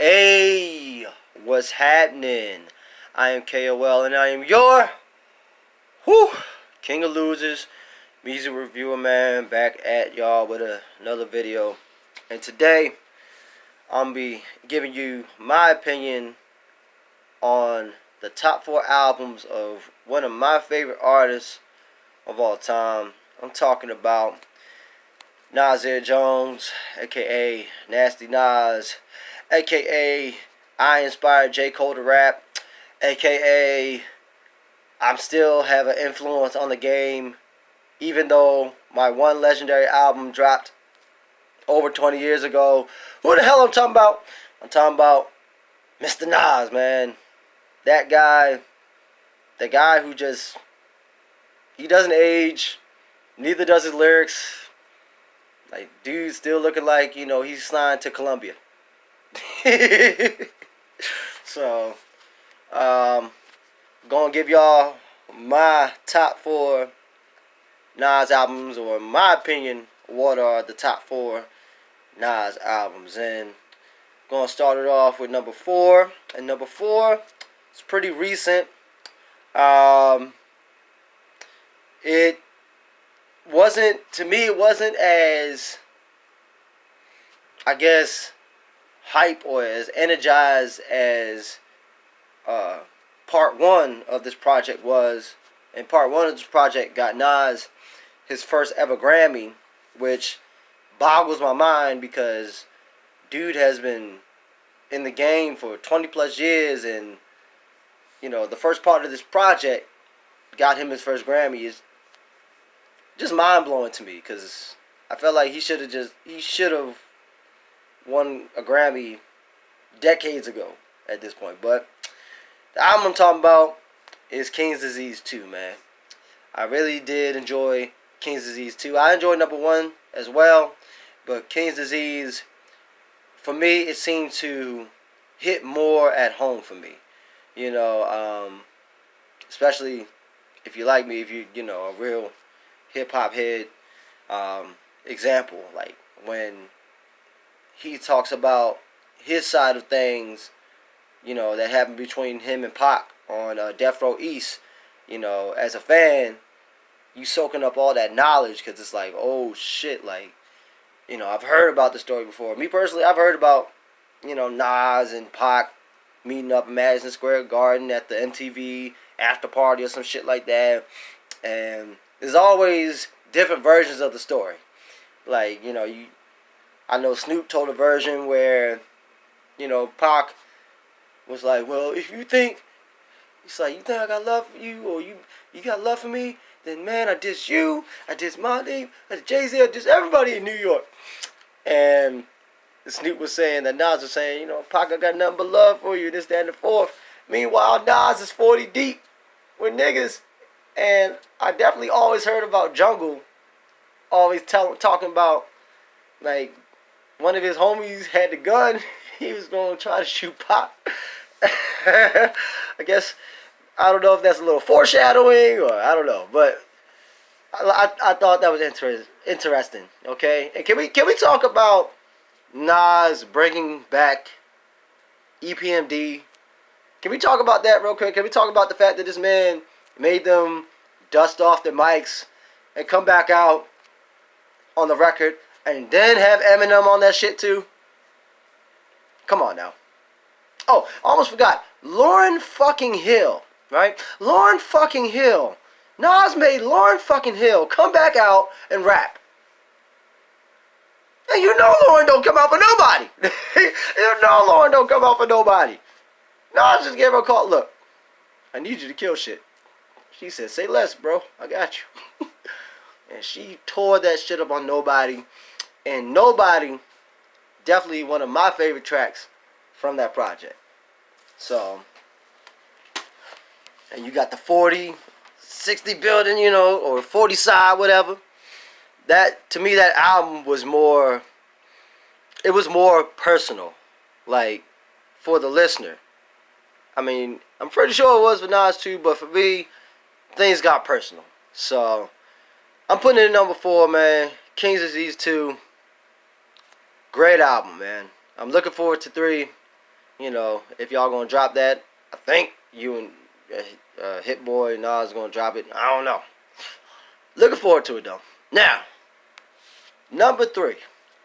Hey, what's happening? I am K.O.L and I am your whew, King of Losers, music reviewer man, back at y'all with another video. And today, I'm be giving you my opinion on the top 4 albums of one of my favorite artists of all time. I'm talking about Nas Jones, aka Nasty Nas, aka I inspired K.O.L to rap, aka I'm still have an influence on the game, even though my one legendary album dropped over 20 years ago. Who the hell I'm talking about? I'm talking about Mr. Nas, man. That guy, the guy who just, he doesn't age, neither does his lyrics. Like, dude's still looking like, he's signed to Columbia. So, gonna give y'all my top 4 Nas albums, or in my opinion, what are the top 4 Nas albums. And gonna start it off with number 4. And number 4, it's pretty recent. It wasn't, to me, it wasn't as, I guess, hype or as energized as part 1 of this project was. And part 1 of this project got Nas his first ever Grammy, which boggles my mind because dude has been in the game for 20 plus years, and the first part of this project got him his first Grammy is just mind blowing to me, because I felt like he should have won a Grammy decades ago at this point. But the album I'm talking about is King's Disease 2, man. I really did enjoy King's Disease 2. I enjoyed number 1 as well, but King's Disease, for me, it seemed to hit more at home for me. Especially if you like me, if you, a real hip-hop head. Example, like when he talks about his side of things, that happened between him and Pac on Death Row East. As a fan, you soaking up all that knowledge, because it's like, oh shit, like, I've heard about the story before. Me personally, I've heard about, Nas and Pac meeting up in Madison Square Garden at the MTV after party or some shit like that. And there's always different versions of the story. Like, I know Snoop told a version where, Pac was like, well, if you think, he's like, you think I got love for you, or you got love for me, then man, I diss you, I diss my name, I diss Jay-Z, I diss everybody in New York. And Snoop was saying that Nas was saying, Pac, I got nothing but love for you, this, that, and the fourth. Meanwhile, Nas is 40 deep with niggas. And I definitely always heard about Jungle, always talking about, like, one of his homies had the gun, he was going to try to shoot Pac. I guess, I don't know if that's a little foreshadowing, or I don't know, but I thought that was interesting, okay? And can we talk about Nas bringing back EPMD? Can we talk about that real quick? Can we talk about the fact that this man made them dust off their mics and come back out on the record, and then have Eminem on that shit too? Come on now. Oh, I almost forgot. Lauryn fucking Hill, right? Lauryn fucking Hill. Nas made Lauryn fucking Hill come back out and rap. And Lauryn don't come out for nobody. Lauryn don't come out for nobody. Nas just gave her a call. Look, I need you to kill shit. She said, say less, bro. I got you. And she tore that shit up on Nobody. And Nobody, definitely one of my favorite tracks from that project. So, and you got the 40, 60 building, or 40 side, whatever. That, to me, that album was more, it was more personal, like, for the listener. I mean, I'm pretty sure it was for Nas too, but for me, things got personal. So, I'm putting it at number 4, man. King's Disease 2. Great album, man. I'm looking forward to 3. if y'all gonna drop that, I think you and Hit Boy Nas gonna drop it. I don't know. Looking forward to it though. Now, number three,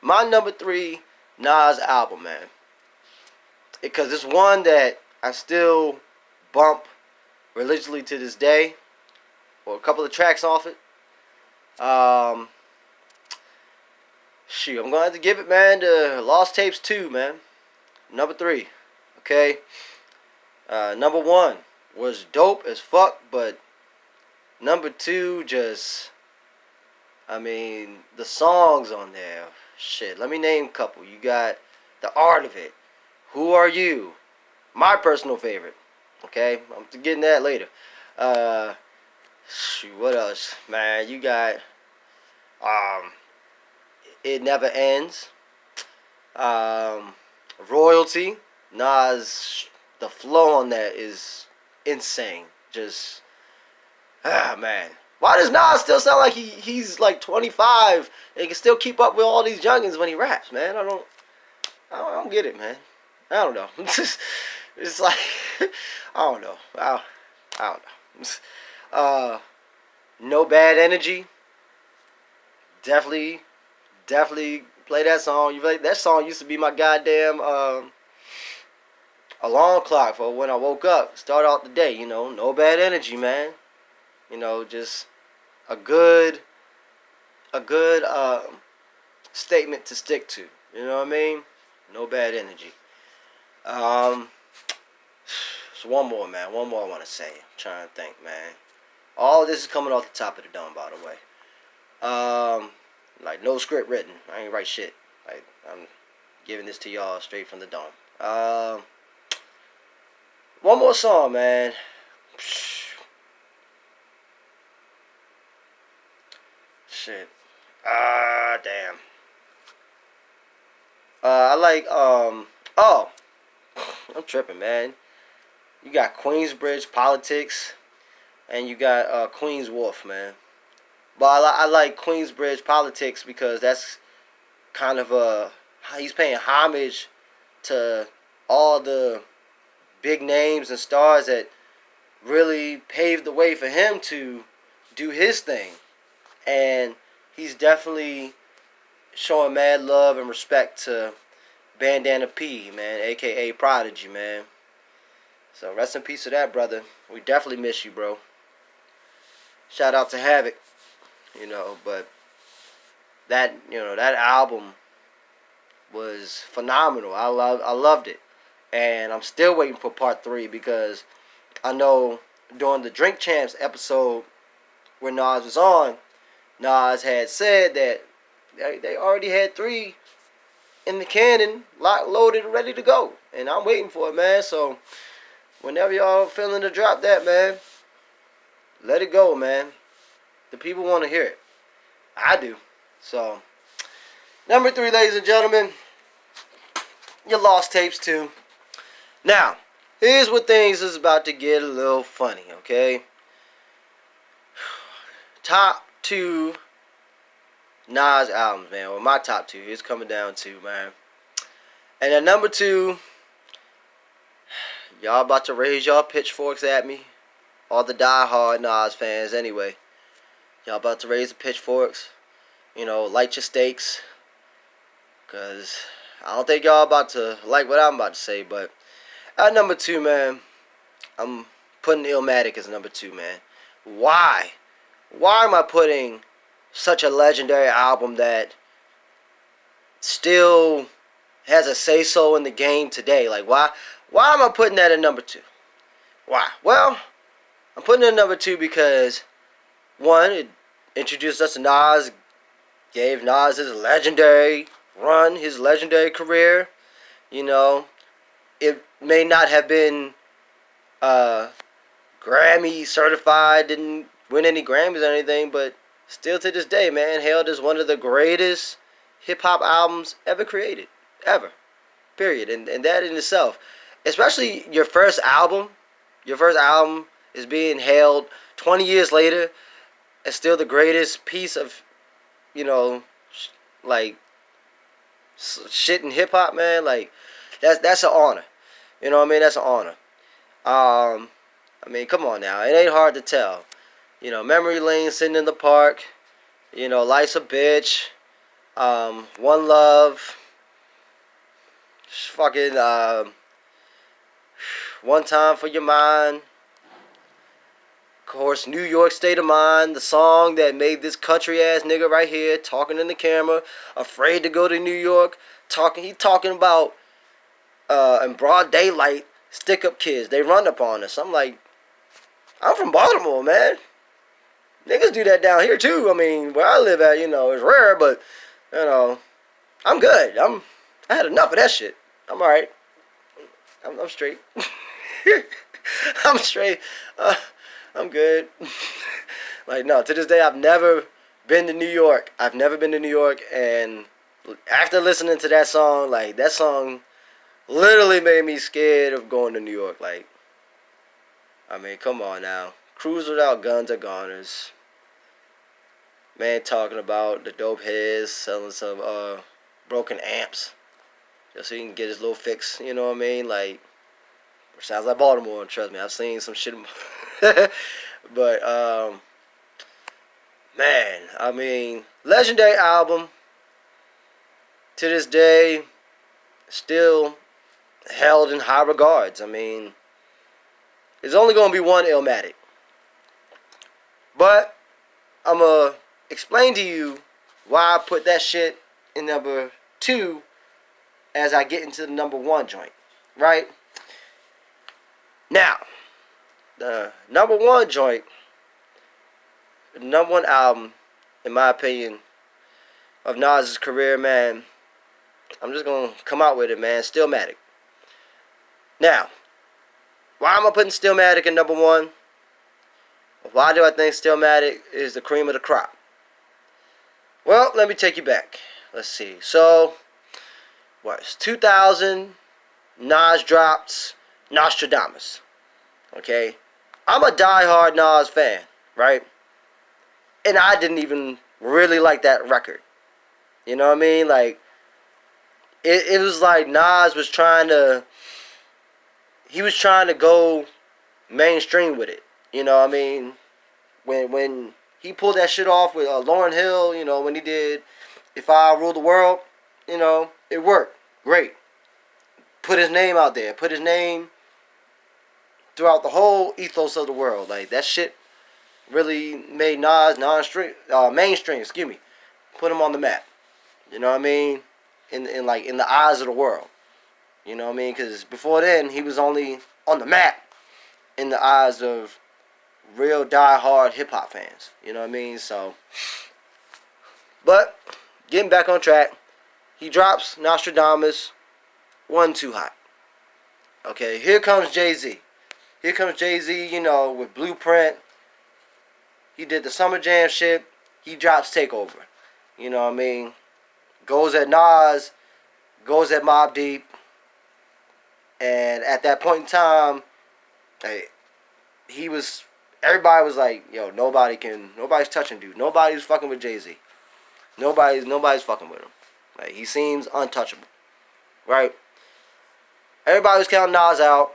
my number three Nas album, man, because it's one that I still bump religiously to this day, or a couple of tracks off it. Um, Shoot, I'm gonna have to give it, man, to Lost Tapes 2, man. Number three. Okay. Number one was dope as fuck, but number two just, I mean, the songs on there. Shit, let me name a couple. You got The Art of It. Who Are You? My personal favorite. Okay, I'm getting that later. Shoot, what else, man? You got um, It Never Ends. Um, Royalty. Nas, the flow on that is insane. Just, man. Why does Nas still sound like he's like 25 and can still keep up with all these youngins when he raps, man? I don't get it, man. I don't know. It's like, I don't know. I don't know. No Bad Energy. Definitely play that song. That song used to be my goddamn alarm clock for when I woke up. Start out the day, No Bad Energy, man. Just a good statement to stick to. You know what I mean? No Bad Energy. So one more, man. One more I want to say. I'm trying to think, man. All of this is coming off the top of the dome, by the way. Like no script written. I ain't write shit. Like I'm giving this to y'all straight from the dome. One more song, man. Shit. Damn. I like oh, I'm tripping, man. You got Queensbridge Politics, and you got Queens Wolf, man. But I like Queensbridge Politics because that's kind of he's paying homage to all the big names and stars that really paved the way for him to do his thing. And he's definitely showing mad love and respect to Bandana P, man, aka Prodigy, man. So rest in peace to that, brother. We definitely miss you, bro. Shout out to Havoc, but that album was phenomenal. I loved it. And I'm still waiting for part 3 because I know during the Drink Champs episode where Nas was on, Nas had said that they already had 3 in the cannon, locked, loaded, ready to go. And I'm waiting for it, man. So whenever y'all feeling to drop that, man, let it go, man. The people want to hear it. I do. So, number 3, ladies and gentlemen, your Lost Tapes 2. Now, here's where things is about to get a little funny, okay? Top 2 Nas albums, man. Well, my top 2 is coming down to, man. And at number 2, y'all about to raise y'all pitchforks at me. All the die-hard Nas fans, anyway. Y'all about to raise the pitchforks. Light your stakes. Because I don't think y'all about to like what I'm about to say, but at number 2, man, I'm putting Illmatic as number 2, man. Why? Why am I putting such a legendary album that still has a say-so in the game today? Like, why am I putting that at number 2? Why? Well, I'm putting it at number 2 because, one, it introduced us to Nas, gave Nas his legendary run, his legendary career. It may not have been Grammy certified, didn't win any Grammys or anything, but still to this day, man, hailed as one of the greatest hip-hop albums ever created. Ever. Period. And that in itself, especially your first album is being hailed 20 years later as still the greatest piece of, like, shit in hip-hop, man. Like, that's an honor. You know what I mean? That's an honor. I mean, come on now. It ain't hard to tell. You know, memory lane, sitting in the park. You know, life's a bitch. One love. Fucking one time for your mind. Of course, New York State of Mind, the song that made this country ass nigga right here talking in the camera, afraid to go to New York. He talking about in broad daylight, stick up kids. They run up on us. I'm like, I'm from Baltimore, man. Niggas do that down here too. I mean, where I live at, you know, it's rare, but you know, I'm good. I had enough of that shit. I'm alright. I'm straight. I'm straight. I'm good. Like, no, to this day, I've never been to New York. I've never been to New York, and after listening to that song, like, that song literally made me scared of going to New York. Like, I mean, come on now. Cruise without guns are goners. Man talking about the dope heads selling some broken amps just so he can get his little fix. You know what I mean? Like, sounds like Baltimore. Trust me, I've seen some shit. But man, I mean, legendary album. To this day, still held in high regards. I mean, there's only gonna be one Illmatic, but I'm gonna explain to you why I put that shit in number 2 as I get into the number 1 joint. Right? Now, the number 1 joint, the number 1 album, in my opinion, of Nas' career, man, I'm just gonna come out with it, man. Stillmatic. Now, why am I putting Stillmatic in number 1? Why do I think Stillmatic is the cream of the crop? Well, let me take you back. Let's see. So, it's 2000, Nas drops Nostradamus. Okay? I'm a diehard Nas fan, right? And I didn't even really like that record. You know what I mean? Like, it was like Nas was trying to go mainstream with it. You know what I mean? When he pulled that shit off with Lauryn Hill, you know, when he did If I Rule the World, you know, it worked. Great. Put his name out there. Put his name throughout the whole ethos of the world. Like, that shit really made Nas mainstream, excuse me. Put him on the map. You know what I mean? In the eyes of the world. You know what I mean? Because before then, he was only on the map in the eyes of real die-hard hip-hop fans. You know what I mean? So, but, getting back on track, he drops Nostradamus, wasn't too hot. Okay, here comes Jay-Z. Here comes Jay-Z, you know, with Blueprint. He did the Summer Jam shit. He drops Takeover. You know what I mean? Goes at Nas, goes at Mobb Deep. And at that point in time, everybody was like, yo, nobody's touching dude. Nobody's fucking with Jay-Z. Nobody's fucking with him. Like, he seems untouchable. Right? Everybody was counting Nas out.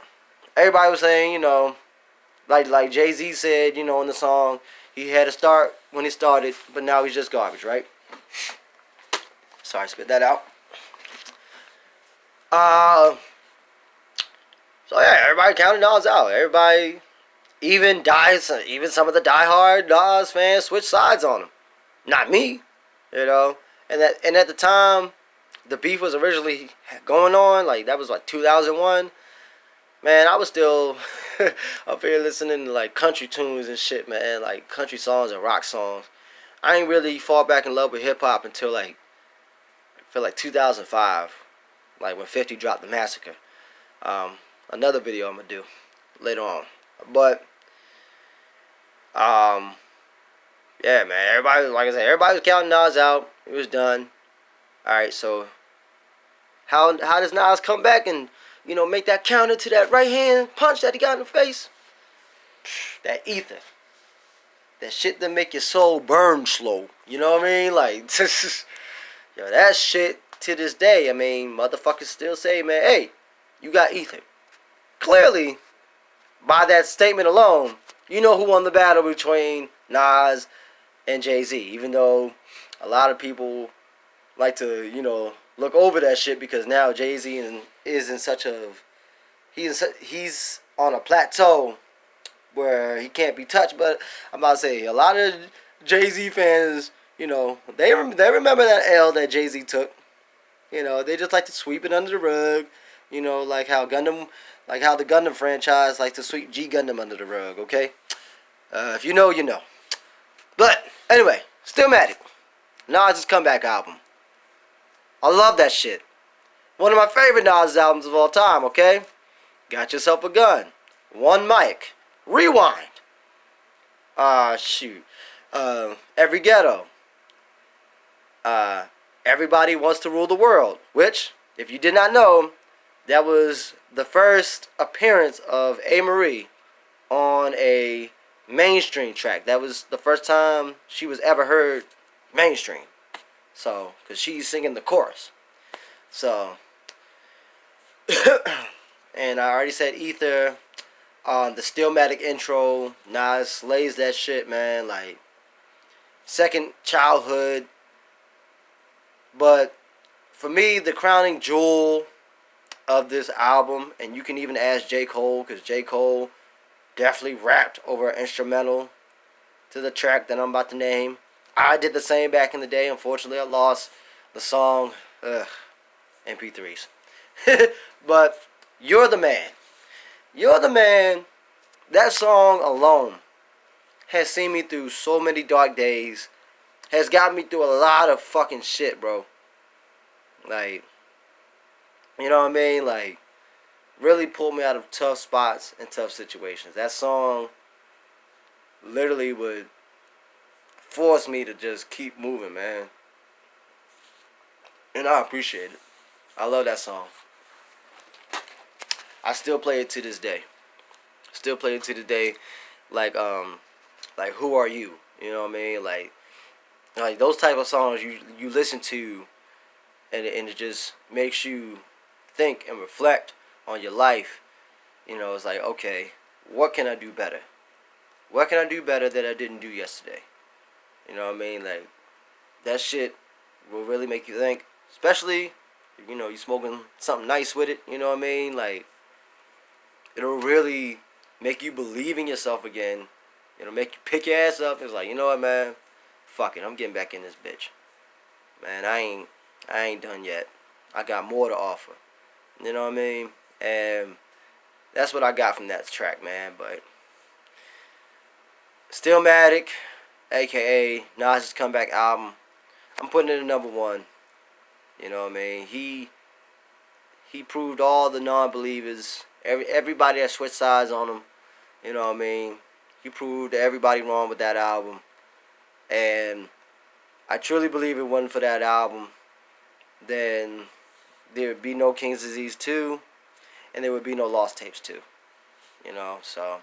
Everybody was saying, you know, like Jay-Z said, you know, in the song, he had to start when he started, but now he's just garbage, right? Sorry, spit that out. So yeah, everybody counted Nas out. Everybody, even some of the diehard Nas fans switched sides on him. Not me, you know. And at the time, the beef was originally going on. Like, that was like 2001. Man, I was still up here listening to like country tunes and shit, man. Like country songs and rock songs. I ain't really fall back in love with hip hop until like, I feel like 2005. Like when 50 dropped The Massacre. Another video I'm gonna do later on. But yeah, man, everybody, like I said, everybody was counting Nas out. It was done. Alright, so how does Nas come back and, you know, make that counter to that right hand punch that he got in the face? That ether. That shit that make your soul burn slow. You know what I mean? Like, yo, that shit to this day, I mean, motherfuckers still say, man, hey, you got ether. clearly, by that statement alone, you know who won the battle between Nas and Jay-Z. Even though a lot of people like to, look over that shit because now Jay-Z is in such a he's on a plateau where he can't be touched. But I'm about to say a lot of Jay-Z fans, they remember that L that Jay-Z took. They just like to sweep it under the rug. Like how the Gundam franchise likes to sweep G Gundam under the rug. Okay, if you know, you know. But anyway, Stillmatic, Nas' comeback album. I love that shit. One of my favorite Nas albums of all time. Okay, Got Yourself a Gun, One Mic, Rewind. Shoot. Every Ghetto. Everybody Wants to Rule the World, which, if you did not know, that was the first appearance of A. Marie on a mainstream track. That was the first time she was ever heard mainstream. So, because she's singing the chorus. So, and I already said Ether. The Stillmatic intro, Nas slays that shit, man. Like, Second Childhood. But for me, the crowning jewel of this album, and you can even ask J. K.O.L, because J. K.O.L definitely rapped over an instrumental to the track that I'm about to name. I did the same back in the day. Unfortunately, I lost the song. MP3s. But You're the Man. You're the Man. That song alone has seen me through so many dark days. Has got me through a lot of fucking shit, bro. Like, you know what I mean? Like, really pulled me out of tough spots and tough situations. That song literally would force me to just keep moving, man. And I appreciate it. I love that song. I still play it to this day. Still play it to this day. Like Who Are You? You know what I mean? Like those type of songs you listen to, and it just makes you think and reflect on your life. It's like, okay, what can I do better? What can I do better that I didn't do yesterday? You know what I mean? Like, that shit will really make you think. Especially, you smoking something nice with it. You know what I mean? Like, it'll really make you believe in yourself again. It'll make you pick your ass up. It's like, you know what, man? Fuck it, I'm getting back in this bitch. Man, I ain't done yet. I got more to offer. You know what I mean? And that's what I got from that track, man. But Stillmatic, aka Nas' comeback album, I'm putting it at number one. You know what I mean? He proved all the non-believers, everybody that switched sides on him. You know what I mean? He proved everybody wrong with that album. And I truly believe it wasn't for that album, then there would be no King's Disease 2, and there would be no Lost Tapes 2. So.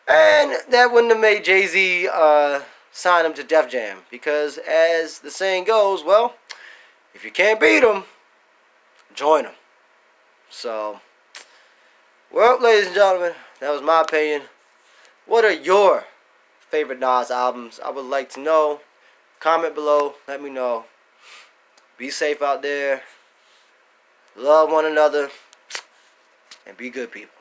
And that wouldn't have made Jay-Z sign him to Def Jam. Because, as the saying goes, well, if you can't beat them, join them. So, well, ladies and gentlemen, that was my opinion. What are your favorite Nas albums? I would like to know. Comment below. Let me know. Be safe out there. Love one another. And be good people.